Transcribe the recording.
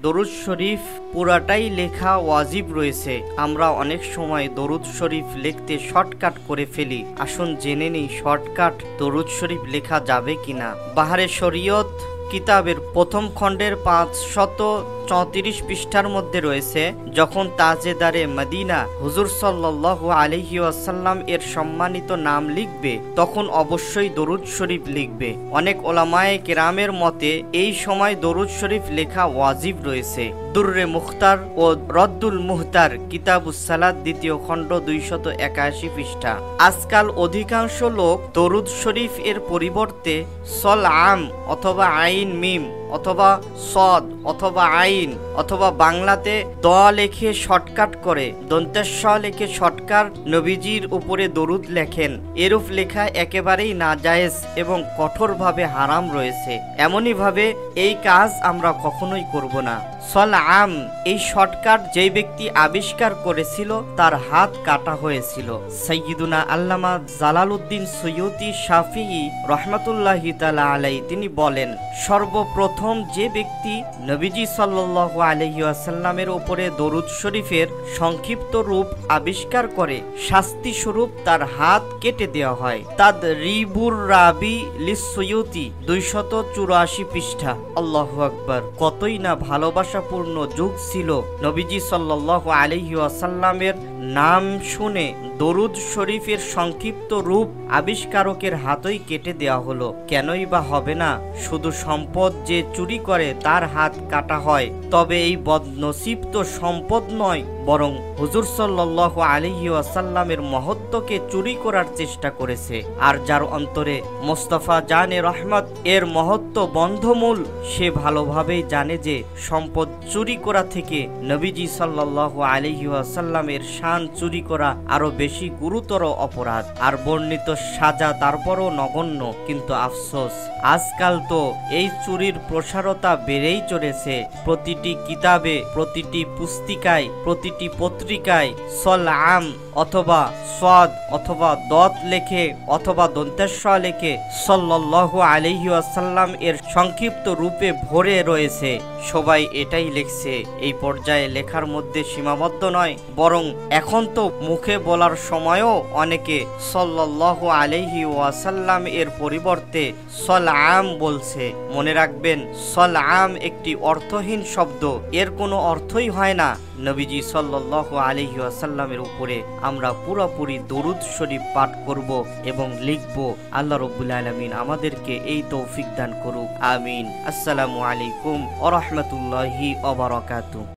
দরুদ শরীফ পুরাটাই লেখা ওয়াজিব রয়েছে। আমরা অনেক সময় দরুদ শরীফ লিখতে শর্টকাট করে ফেলি। আসুন জেনে নিই শর্টকাট দরুদ শরীফ লেখা যাবে কিনা। বাহারে শরীয়ত কিতাবের প্রথম খণ্ডের 534 পৃষ্ঠার মধ্যে রয়েছে, যখন তাজেদারে মদিনা হুজুর সাল্লাল্লাহু আলাইহি ওয়াসাল্লাম এর সম্মানিত নাম লিখবে তখন অবশ্যই দরুদ শরীফ লিখবে। অনেক ওলামায়ে কেরামের মতে এই সময় দরুদ শরীফ লেখা ওয়াজিব রয়েছে। দুররে মুখতার ও রদ্দুল মুহতার কিতাবুস সালাত দ্বিতীয় খণ্ড 281 পৃষ্ঠা। আজকাল অধিকাংশ লোক দরুদ শরীফ এর পরিবর্তে সল আম অথবা আইন মিম অথবা সদ অথবা আইন অথবা বাংলাতে দ লেখে শর্টকাট করে দন্তেশ্ব লেখে শর্টকাট নবীজির উপরে দরুদ লেখেন। এরূপ লেখা একেবারেই নাজায়েজ এবং কঠোরভাবে হারাম রয়েছে। এমনই ভাবে এই কাজ আমরা কখনোই করব না। সল আম এই শর্টকাট যেই ব্যক্তি আবিষ্কার করেছিল তার হাত কাটা হয়েছিল। সাইয়্যিদুনা আল্লামা জালালউদ্দিন সৈয়দী শাফিঈ রহমাতুল্লাহি তাআলা আলাইহি তিনি বলেন, সর্বপ্রথম যে ব্যক্তি নবীজি সাল্লাল্লাহু আলাইহি ওয়াসাল্লামের উপরে দরুদ শরীফের সংক্ষিপ্ত রূপ আবিষ্কার করে শাস্তি স্বরূপ তার হাত কেটে দেওয়া হয়। তাদরিবুর রাবি লিসসুয়ুতি 284 পৃষ্ঠা। আল্লাহু আকবার। কতই না ভালোবাসাপূর্ণ যুগ ছিল। নবীজি সাল্লাল্লাহু আলাইহি ওয়াসাল্লামের নাম শুনে দরুদ শরীফের সংক্ষিপ্ত রূপ আবিষ্কারকের হাতই কেটে দেওয়া হলো। কেনই বা হবে না? শুধু সম্পদ যে চুরি করে তার হাত কাটা হয়, তবে এই বদনসিব তো সম্পদ নয়, বরং হুজুর সাল্লাল্লাহু আলাইহি ওয়াসাল্লামের মহত্বকে চুরি করার চেষ্টা করেছে। আর যার অন্তরে মোস্তফা জানে রহমত এর মহত্ব বন্ধমূল, সে ভালোভাবেই জানে যে সম্পদ চুরি করা থেকে নবীজি সাল্লাল্লাহু আলাইহি ওয়াসাল্লামের শান চুরি করা আরো বেশি গুরুতর অপরাধ। আর বর্ণিত সাজা তারপরও নগণ্য। কিন্তু আফসোস, আজকাল তো এই চুরির প্রসারতা বেড়েই চলেছে। প্রতিটি কিতাবে, প্রতিটি পুস্তিকায়, প্রতিটি পত্রিকায় সল আম অথবা সদ অথবা দত লেখে অথবা দন্তেশ্ব লেখে সাল্লাল্লাহু আলাইহি ওয়াসাল্লাম এর সংক্ষিপ্ত রূপে ভরে রয়েছে। সবাই এটাই লিখছে। এই পর্যায়ে লেখার মধ্যে সীমাবদ্ধ নয়, বরং এখন তো মুখে বলার সময়ও অনেকে সাল্লাল্লাহু আলাইহি ওয়াসাল্লাম এর পরিবর্তে সল আম বলছে। মনে রাখবেন, সল আম একটি অর্থহীন শব্দ। এর কোনো অর্থই হয় না। নবীজি সাল্লাল্লাহু আলাইহি ওয়াসাল্লামের উপরে আমরা পুরোপুরি দরুদ শরীফ পাঠ করব এবং লিখব। আল্লাহ রাব্বুল আলামিন আমাদেরকে এই তৌফিক দান করুক। আমিন। আসসালামু আলাইকুম ওয়া রাহমাতুল্লাহি ওয়া বারাকাতুহু।